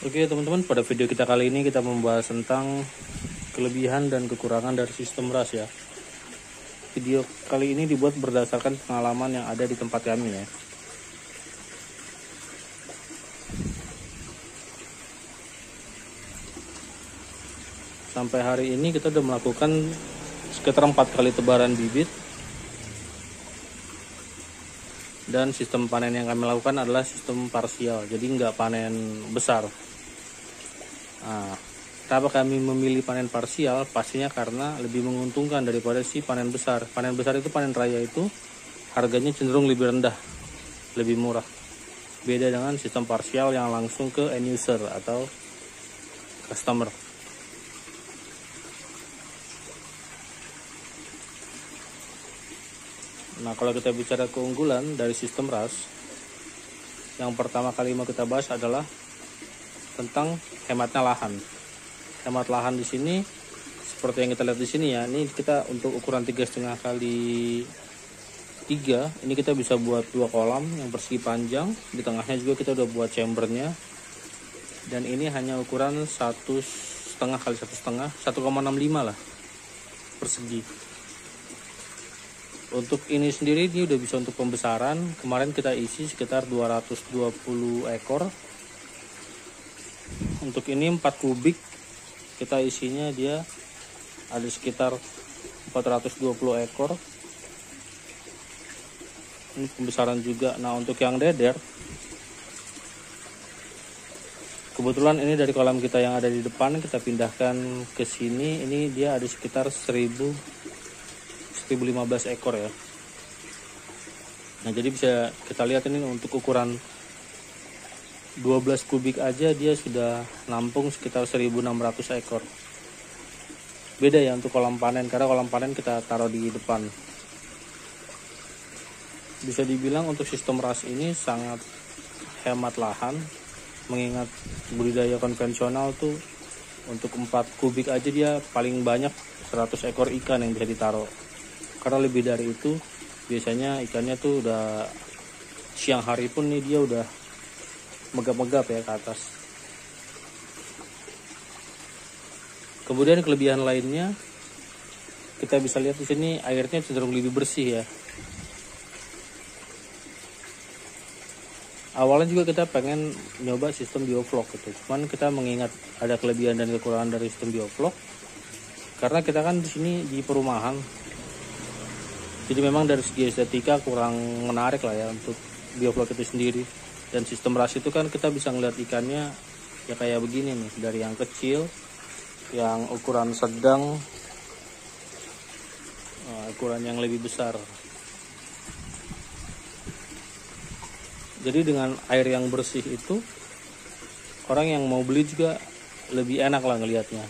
Oke teman-teman, pada video kita kali ini kita membahas tentang kelebihan dan kekurangan dari sistem RAS ya. Video kali ini dibuat berdasarkan pengalaman yang ada di tempat kami ya. Sampai hari ini kita sudah melakukan sekitar 4 kali tebaran bibit. Dan sistem panen yang kami lakukan adalah sistem parsial, jadi nggak panen besar. Nah, kenapa kami memilih panen parsial? Pastinya karena lebih menguntungkan daripada si panen besar. Panen besar itu, panen raya itu harganya cenderung lebih rendah, lebih murah. Beda dengan sistem parsial yang langsung ke end user atau customer. Nah, kalau kita bicara keunggulan dari sistem RAS, yang pertama kali mau kita bahas adalah tentang hematnya lahan. Hemat lahan di sini seperti yang kita lihat di sini ya. Ini kita untuk ukuran 3,5 kali 3, ini kita bisa buat 2 kolam yang persegi panjang. Di tengahnya juga kita udah buat chambernya. Dan ini hanya ukuran 1,5 kali 1,5, 1,65 lah persegi. Untuk ini sendiri ini udah bisa untuk pembesaran. Kemarin kita isi sekitar 220 ekor. Untuk ini 4 kubik kita isinya dia ada sekitar 420 ekor. Ini pembesaran juga. Nah, untuk yang deder, kebetulan ini dari kolam kita yang ada di depan kita pindahkan ke sini. Ini dia ada sekitar 1015 ekor ya. Nah, jadi bisa kita lihat ini untuk ukuran 12 kubik aja dia sudah nampung sekitar 1600 ekor. Beda ya untuk kolam panen, karena kolam panen kita taruh di depan. Bisa dibilang untuk sistem RAS ini sangat hemat lahan, mengingat budidaya konvensional tuh untuk 4 kubik aja dia paling banyak 100 ekor ikan yang bisa ditaruh. Karena lebih dari itu biasanya ikannya tuh udah siang hari pun nih dia udah megap-megap ya ke atas. Kemudian kelebihan lainnya kita bisa lihat di sini airnya cenderung lebih bersih ya. Awalnya juga kita pengen nyoba sistem bioflok gitu. Cuman kita mengingat ada kelebihan dan kekurangan dari sistem bioflok. Karena kita kan di sini di perumahan. Jadi memang dari segi estetika kurang menarik lah ya untuk bioflok itu sendiri. Dan sistem RAS itu kan kita bisa ngeliat ikannya ya kayak begini nih. Dari yang kecil, yang ukuran sedang, ukuran yang lebih besar. Jadi dengan air yang bersih itu, orang yang mau beli juga lebih enak lah ngelihatnya.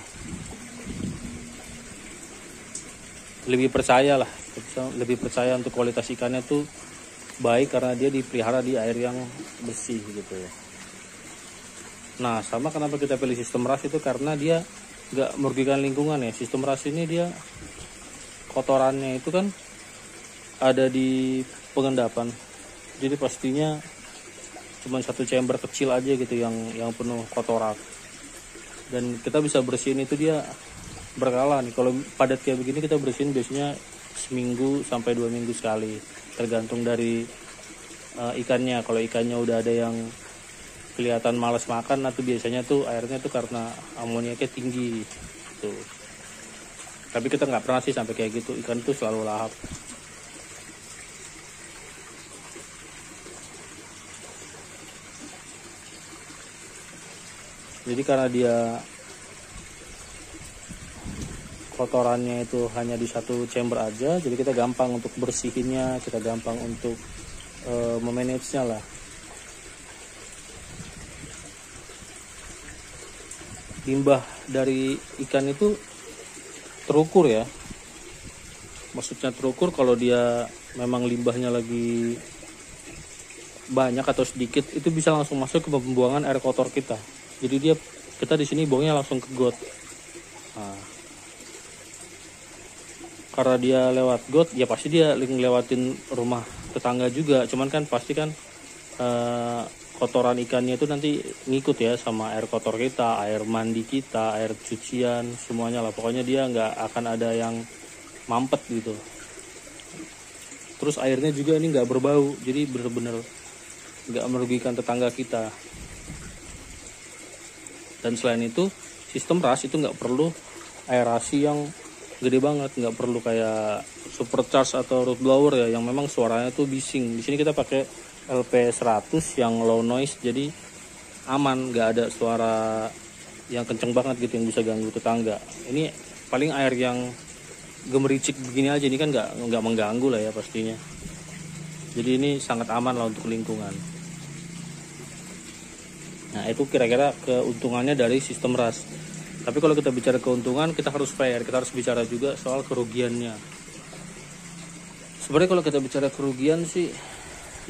Lebih percaya lah, lebih percaya untuk kualitas ikannya tuh baik karena dia dipelihara di air yang bersih gitu ya. Nah, sama kenapa kita pilih sistem RAS itu karena dia nggak merugikan lingkungan ya. Sistem RAS ini dia kotorannya itu kan ada di pengendapan, jadi pastinya cuma satu chamber kecil aja gitu yang penuh kotoran. Dan kita bisa bersihin itu dia berkala nih. Kalau padat kayak begini kita bersihin biasanya seminggu sampai 2 minggu sekali, tergantung dari ikannya. Kalau ikannya udah ada yang kelihatan malas makan, atau biasanya tuh airnya tuh karena amoniaknya tinggi tuh. Tapi kita nggak pernah sih sampai kayak gitu, ikan tuh selalu lahap. Jadi karena dia kotorannya itu hanya di satu chamber aja, jadi kita gampang untuk bersihinnya, kita gampang untuk memanagenya lah. Limbah dari ikan itu terukur ya, maksudnya terukur. Kalau dia memang limbahnya lagi banyak atau sedikit, itu bisa langsung masuk ke pembuangan air kotor kita. Jadi kita di sini buangnya langsung ke got. Nah, karena dia lewat got ya pasti dia ngelewatin rumah tetangga juga. Cuman kan pasti kan kotoran ikannya itu nanti ngikut ya sama air kotor kita, air mandi kita, air cucian, semuanya lah. Pokoknya dia nggak akan ada yang mampet gitu. Terus airnya juga ini nggak berbau, jadi bener-bener nggak merugikan tetangga kita. Dan selain itu sistem RAS itu nggak perlu aerasi yang gede banget, nggak perlu kayak supercharge atau root blower ya yang memang suaranya tuh bising. Di sini kita pakai LP100 yang low noise, jadi aman, nggak ada suara yang kenceng banget gitu yang bisa ganggu tetangga. Ini paling air yang gemericik begini aja, ini kan nggak mengganggu lah ya pastinya. Jadi ini sangat aman lah untuk lingkungan. Nah itu kira-kira keuntungannya dari sistem RAS. Tapi kalau kita bicara keuntungan, kita harus fair, kita harus bicara juga soal kerugiannya. Sebenarnya kalau kita bicara kerugian sih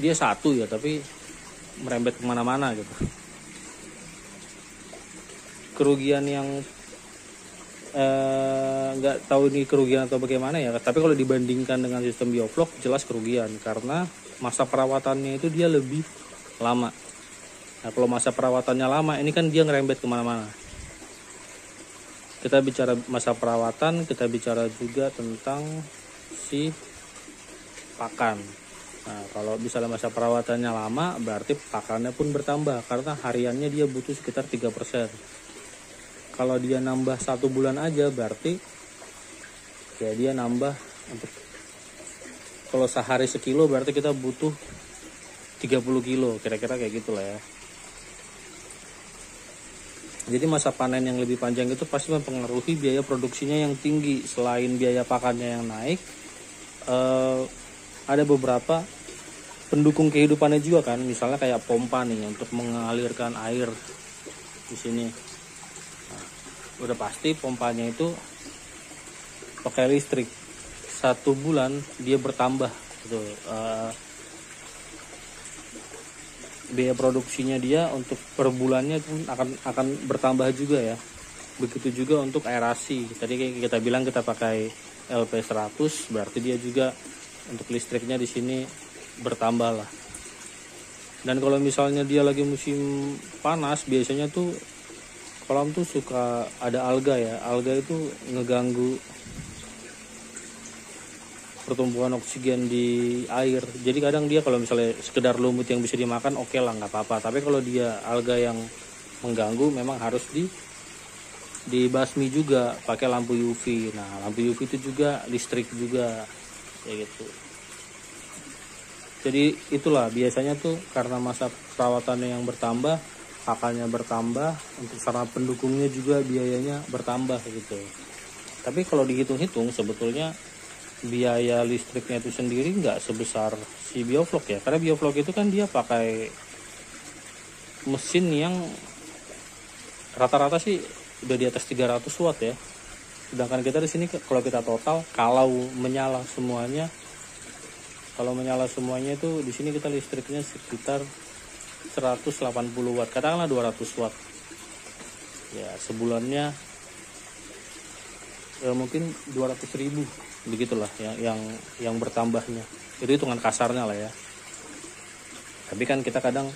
dia satu ya, tapi merembet kemana-mana gitu. Kerugian yang nggak tahu ini kerugian atau bagaimana ya, tapi kalau dibandingkan dengan sistem bioflok jelas kerugian karena masa perawatannya itu dia lebih lama. Nah kalau masa perawatannya lama ini kan dia ngerembet kemana-mana. Kita bicara masa perawatan, kita bicara juga tentang si pakan. Nah kalau misalnya masa perawatannya lama berarti pakannya pun bertambah karena hariannya dia butuh sekitar 3%. Kalau dia nambah 1 bulan aja berarti ya dia nambah untuk, kalau sehari sekilo berarti kita butuh 30 kilo, kira-kira kayak gitulah ya. Jadi masa panen yang lebih panjang itu pasti mempengaruhi biaya produksinya yang tinggi. Selain biaya pakannya yang naik, ada beberapa pendukung kehidupannya juga kan, misalnya kayak pompa nih untuk mengalirkan air di sini. Udah pasti pompanya itu pakai listrik. 1 bulan dia bertambah gitu. Biaya produksinya dia untuk per bulannya pun akan bertambah juga ya. Begitu juga untuk aerasi. Tadi kita bilang kita pakai LP100, berarti dia juga untuk listriknya di sini bertambah lah. Dan kalau misalnya dia lagi musim panas, biasanya tuh kolam tuh suka ada alga ya. Alga itu ngeganggu pertumbuhan oksigen di air. Jadi kadang dia kalau misalnya sekedar lumut yang bisa dimakan oke lah, nggak apa-apa. Tapi kalau dia alga yang mengganggu memang harus dibasmi juga pakai lampu UV. Nah lampu UV itu juga listrik juga kayak gitu. Jadi itulah biasanya tuh karena masa perawatannya yang bertambah, pakannya bertambah, untuk sarana pendukungnya juga biayanya bertambah gitu. Tapi kalau dihitung-hitung sebetulnya biaya listriknya itu sendiri nggak sebesar si bioflok ya, karena bioflok itu kan dia pakai mesin yang rata-rata sih udah di atas 300 watt ya. Sedangkan kita di sini kalau kita total kalau menyala semuanya itu di sini kita listriknya sekitar 180 watt, katakanlah 200 watt ya, sebulannya mungkin 200.000 begitulah yang bertambahnya. Itu hitungan kasarnya lah ya. Tapi kan kita kadang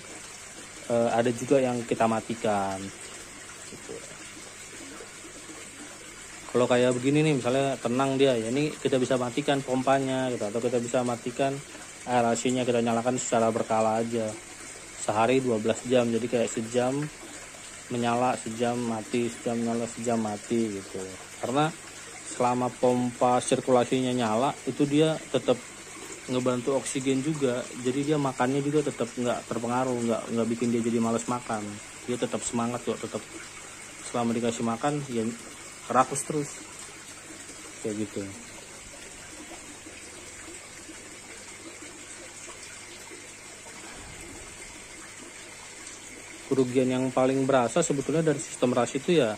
ada juga yang kita matikan gitu. Kalau kayak begini nih misalnya tenang dia ya, ini kita bisa matikan pompanya gitu, atau kita bisa matikan aerasinya, kita nyalakan secara berkala aja. Sehari 12 jam, jadi kayak sejam menyala, sejam mati, sejam menyala, sejam mati gitu. Karena selama pompa sirkulasinya nyala itu dia tetap ngebantu oksigen juga, jadi dia makannya juga tetap nggak terpengaruh, nggak bikin dia jadi malas makan. Dia tetap semangat kok, tetap selama dikasih makan ya rakus terus kayak gitu. Kerugian yang paling berasa sebetulnya dari sistem RAS itu ya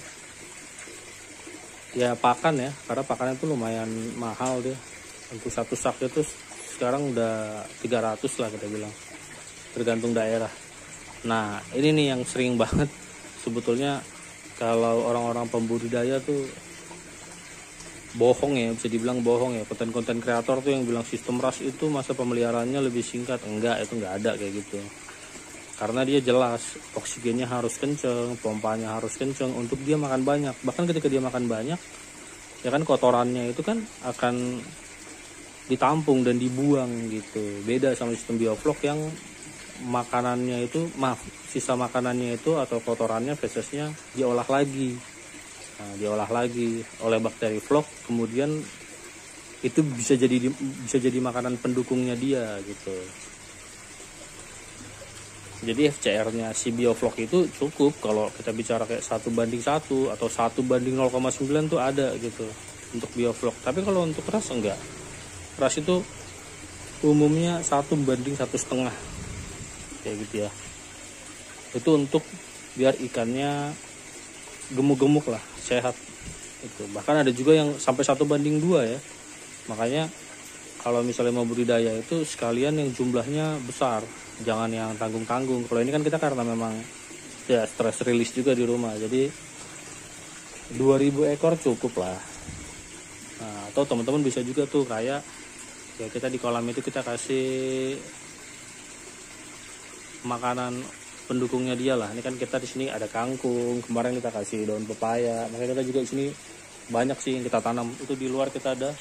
pakan ya, karena pakannya itu lumayan mahal dia. Untuk satu sak itu sekarang udah 300 lah kita bilang, tergantung daerah. Nah ini nih yang sering banget sebetulnya kalau orang-orang pembudidaya tuh bohong ya, bisa dibilang bohong ya. Konten-konten kreator tuh yang bilang sistem RAS itu masa pemeliharaannya lebih singkat. Enggak, itu enggak ada kayak gitu. karena dia jelas oksigennya harus kenceng, pompanya harus kenceng untuk dia makan banyak. Bahkan ketika dia makan banyak, ya kan kotorannya itu kan akan ditampung dan dibuang gitu. Beda sama sistem bioflok yang makanannya itu, sisa makanannya itu atau kotorannya, fesesnya diolah lagi. Nah, diolah lagi oleh bakteri flok, kemudian itu bisa jadi makanan pendukungnya dia gitu. Jadi FCR-nya si bioflok itu cukup kalau kita bicara kayak 1:1 atau 1:0,9 tuh ada gitu untuk bioflok. Tapi kalau untuk ras enggak. Ras itu umumnya 1:1,5 kayak gitu ya. Itu untuk biar ikannya gemuk-gemuk lah, sehat. Itu. Bahkan ada juga yang sampai 1:2 ya. Makanya kalau misalnya mau budidaya itu sekalian yang jumlahnya besar, jangan yang tanggung-tanggung. Kalau ini kan kita karena memang ya stress release juga di rumah, jadi 2000 ekor cukup lah. Nah, atau teman-teman bisa juga tuh kayak ya kita di kolam itu kita kasih makanan pendukungnya dia lah. Ini kan kita di sini ada kangkung, kemarin kita kasih daun pepaya. Makanya kita juga di sini banyak sih yang kita tanam. Itu di luar kita ada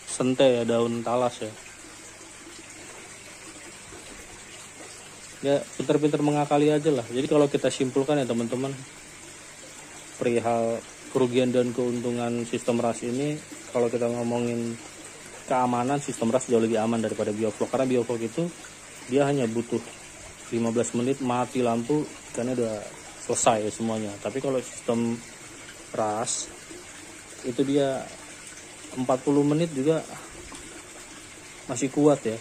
sente ya, daun talas ya. Ya pintar-pintar mengakali aja lah. Jadi kalau kita simpulkan ya teman-teman, perihal kerugian dan keuntungan sistem ras ini, kalau kita ngomongin keamanan, sistem ras jauh lebih aman daripada bioflok. Karena bioflok itu dia hanya butuh 15 menit mati lampu karena udah selesai ya semuanya. Tapi kalau sistem ras itu dia 40 menit juga masih kuat ya.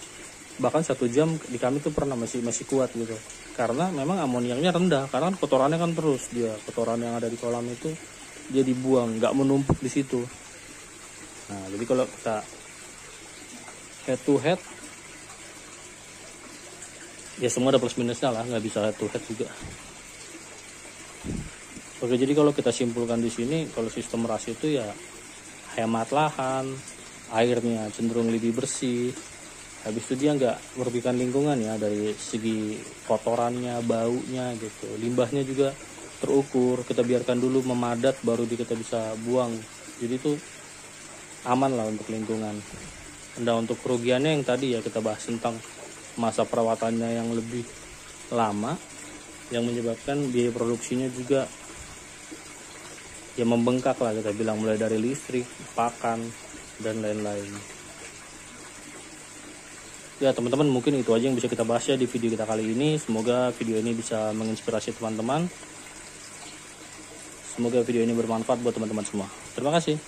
Bahkan 1 jam di kami tuh pernah masih kuat gitu. Karena memang amoniaknya rendah, karena kotorannya kan terus dia, kotoran yang ada di kolam itu dia dibuang, nggak menumpuk di situ. Nah, jadi kalau kita head to head ya semua ada plus minusnya lah, nggak bisa head to head juga. Oke, jadi kalau kita simpulkan di sini, kalau sistem ras itu ya hemat lahan, airnya cenderung lebih bersih, habis itu dia nggak merugikan lingkungan ya dari segi kotorannya, baunya gitu, limbahnya juga terukur, kita biarkan dulu memadat baru kita bisa buang, jadi itu aman lah untuk lingkungan. Nah, untuk kerugiannya yang tadi ya kita bahas tentang masa perawatannya yang lebih lama, yang menyebabkan biaya produksinya juga ya membengkak lah kita bilang, mulai dari listrik, pakan, dan lain-lain. Ya teman-teman, mungkin itu aja yang bisa kita bahas ya di video kita kali ini. Semoga video ini bisa menginspirasi teman-teman. Semoga video ini bermanfaat buat teman-teman semua. Terima kasih.